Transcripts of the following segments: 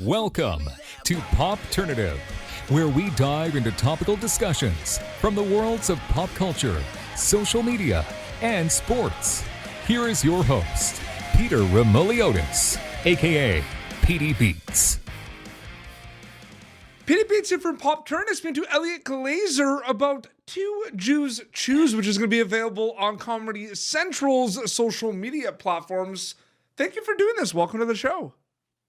Welcome to Popternative, where we dive into topical discussions from the worlds of pop culture, social media, and sports. Here is your host, Peter Remoliotis, aka PD Beats. PD Beats here from Popternative, speaking to Eliot Glazer about Two Jews Choose, which is going to be available on Comedy Central's social media platforms. Thank you for doing this. Welcome to the show.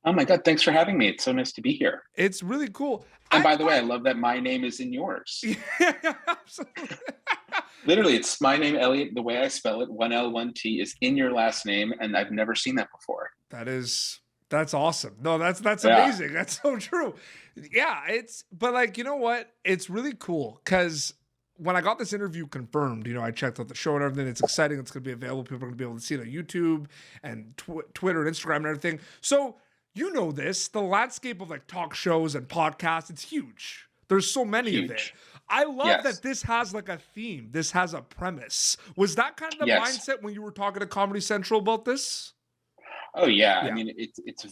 Oh my God, thanks for having me. It's so nice to be here. It's really cool. And by the way, I love that my name is in yours. Yeah, absolutely. Literally, it's my name, Eliot. The way I spell it, 1L, 1T, is in your last name, and I've never seen that before. That's awesome. No, that's amazing. That's so true. Yeah, but like, you know what? It's really cool because when I got this interview confirmed, I checked out the show and everything. It's exciting. It's going to be available. People are going to be able to see it on YouTube and Twitter and Instagram and everything. So, the landscape of like talk shows and podcasts, it's huge. There's so many of it. I love that this has like a theme. This has a premise. Was that kind of the mindset when you were talking to Comedy Central about this? Oh yeah. I mean, it's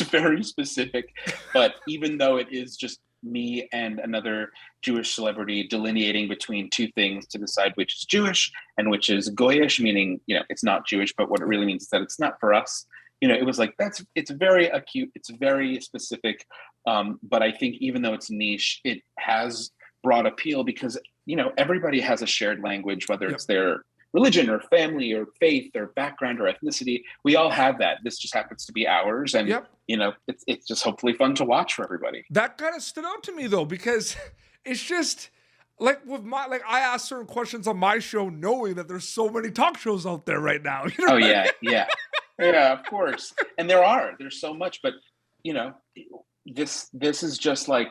very specific, but even though it is just me and another Jewish celebrity delineating between two things to decide which is Jewish and which is Goyish, meaning, it's not Jewish, but what it really means is that it's not for us. It was like, it's very acute, it's very specific. But I think even though it's niche, it has broad appeal because, everybody has a shared language, whether it's their religion or family or faith or background or ethnicity. We all have that. This just happens to be ours. And, it's just hopefully fun to watch for everybody. That kind of stood out to me though, because it's just like I ask certain questions on my show knowing that there's so many talk shows out there right now. Yeah, of course. And there's so much, but this is just like,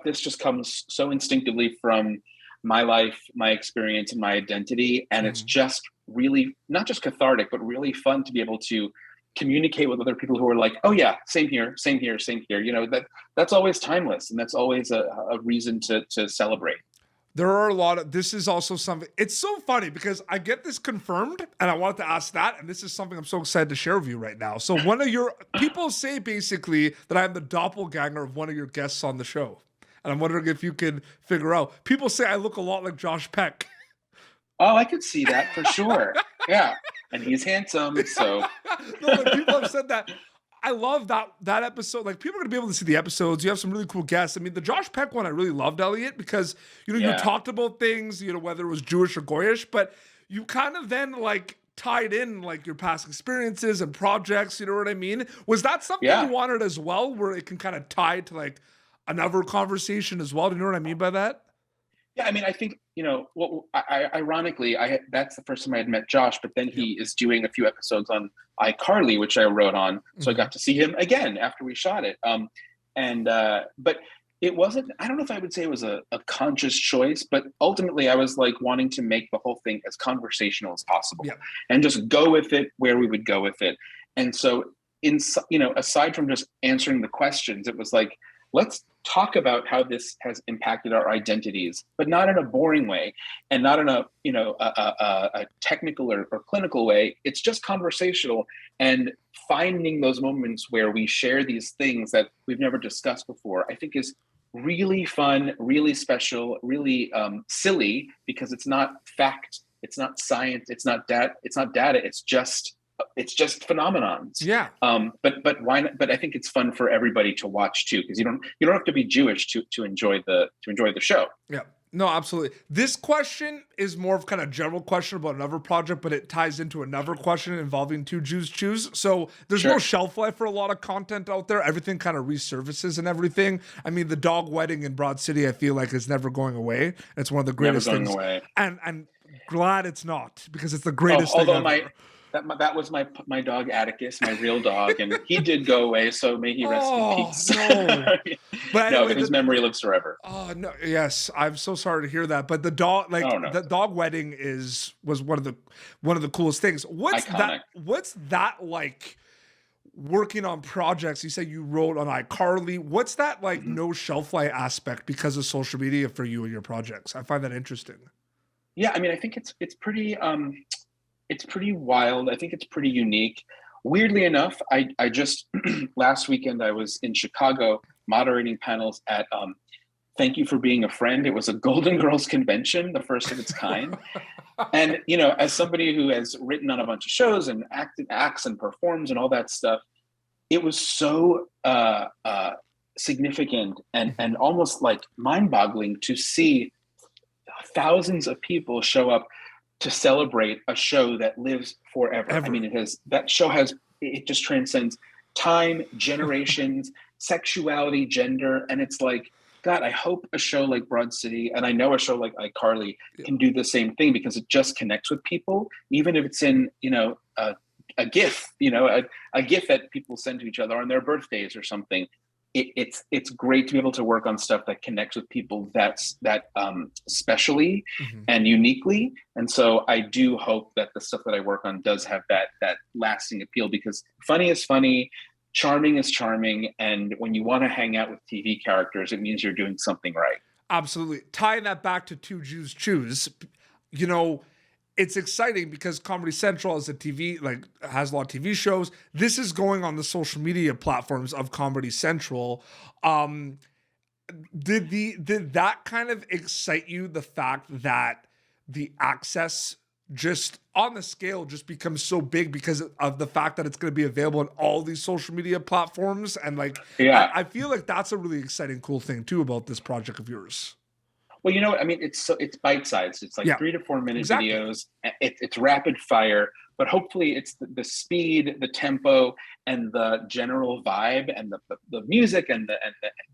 this just comes so instinctively from my life, my experience, and my identity. And it's just really not just cathartic, but really fun to be able to communicate with other people who are like, oh yeah, same here. That's always timeless. And that's always a reason to celebrate. There are this is also something, it's so funny because I get this confirmed and I wanted to ask that. And this is something I'm so excited to share with you right now. So people say basically that I'm the doppelganger of one of your guests on the show. And I'm wondering if you can figure out. People say I look a lot like Josh Peck. Oh, I could see that for sure. Yeah. And he's handsome, so. No, like people have said that. I love that episode. Like, people are going to be able to see the episodes. You have some really cool guests. I mean, the Josh Peck one I really loved, Eliot, because, you talked about things, whether it was Jewish or Goyish, but you kind of then, like, tied in, like, your past experiences and projects, you know what I mean? Was that something you wanted as well, where it can kind of tie to, like, another conversation as well? Do you know what I mean by that? Yeah, I mean, I think, ironically, that's the first time I had met Josh, but then he is doing a few episodes on iCarly, which I wrote on. So I got to see him again after we shot it. But it wasn't, I don't know if I would say it was a conscious choice, but ultimately I was like wanting to make the whole thing as conversational as possible and just go with it where we would go with it. And so, aside from just answering the questions, it was like, let's talk about how this has impacted our identities, but not in a boring way and not in a technical or clinical way. It's just conversational and finding those moments where we share these things that we've never discussed before, I think is really fun, really special, really silly, because it's not fact, it's not science, it's not data, it's just phenomenons. Yeah. But why not? But I think it's fun for everybody to watch too, because you don't have to be Jewish to enjoy the show. Yeah. No, absolutely. This question is more of kind of general question about another project, but it ties into another question involving Two Jews Choose. So there's no shelf life for a lot of content out there. Everything kind of resurfaces and everything. I mean, the dog wedding in Broad City, I feel like is never going away. It's one of the greatest things. Away. And glad it's not, because it's the greatest thing ever. That was my dog Atticus, my real dog, and he did go away. So may he rest in peace. No, but no, his memory lives forever. Oh no, yes, I'm so sorry to hear that. But the dog, the dog wedding was one of the coolest things. What's that like? Working on projects, you said you wrote on iCarly. What's that like? No shelf life aspect because of social media for you and your projects. I find that interesting. Yeah, I mean, I think it's pretty wild. I think it's pretty unique. weirdly enough, I just last weekend I was in Chicago moderating panels at Thank You for Being a Friend. It was a Golden Girls convention, the first of its kind. And, you know, as somebody who has written on a bunch of shows and acts and performs and all that stuff, it was so significant and almost like mind-boggling to see thousands of people show up to celebrate a show that lives forever. I mean, it just transcends time, generations, sexuality, gender, and it's like, God, I hope a show like Broad City, and I know a show like iCarly can do the same thing, because it just connects with people, even if it's in, you know, a GIF, you know, a GIF that people send to each other on their birthdays or something. It's great to be able to work on stuff that connects with people that specially and uniquely. And so I do hope that the stuff that I work on does have that lasting appeal, because funny is funny, charming is charming, and when you want to hang out with TV characters, it means you're doing something right. Absolutely. Tying that back to Two Jews Choose, you know, it's exciting because Comedy Central has has a lot of TV shows. This is going on the social media platforms of Comedy Central. Did that kind of excite you, the fact that the access just on the scale just becomes so big because of the fact that it's going to be available on all these social media platforms? And I feel like that's a really exciting, cool thing too about this project of yours. Well, you know what I mean? It's bite-sized. It's like 3 to 4 minute videos. It's rapid fire, but hopefully it's the speed, the tempo, and the general vibe, and the music, and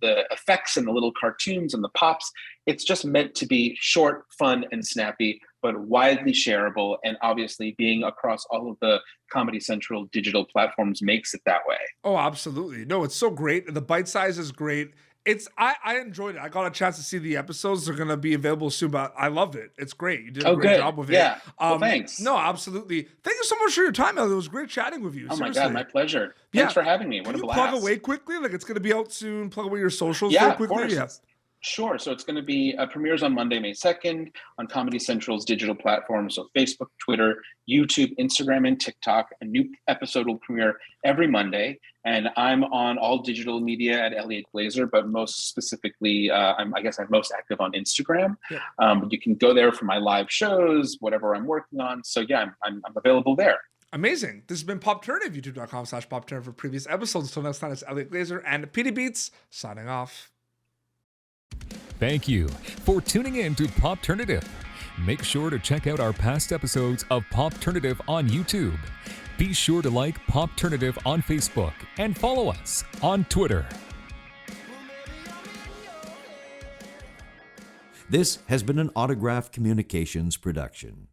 the effects, and the little cartoons, and the pops. It's just meant to be short, fun, and snappy, but widely shareable. And obviously, being across all of the Comedy Central digital platforms makes it that way. Oh, absolutely. No, it's so great. The bite size is great. I enjoyed it. I got a chance to see the episodes. They're going to be available soon, but I loved it. It's great. You did a great job with it. Yeah. Well, thanks. No, absolutely. Thank you so much for your time, Elliot. It was great chatting with you. Oh Seriously. my God, my pleasure. Thanks for having me. What a blast. Plug away quickly? Like, it's going to be out soon. Plug away your socials very quickly. Of course. Yeah. Sure. So it's going to be premieres on Monday, May 2nd on Comedy Central's digital platforms. So Facebook, Twitter, YouTube, Instagram, and TikTok. A new episode will premiere every Monday. And I'm on all digital media at Eliot Glazer, but most specifically, I'm most active on Instagram. Yeah. But you can go there for my live shows, whatever I'm working on. So yeah, I'm available there. Amazing. This has been Popternative, youtube.com/Popternative for previous episodes. Until next time, it's Eliot Glazer and PD Beats signing off. Thank you for tuning in to Popternative. Make sure to check out our past episodes of Popternative on YouTube. Be sure to like Popternative on Facebook and follow us on Twitter. This has been an Autograph Communications production.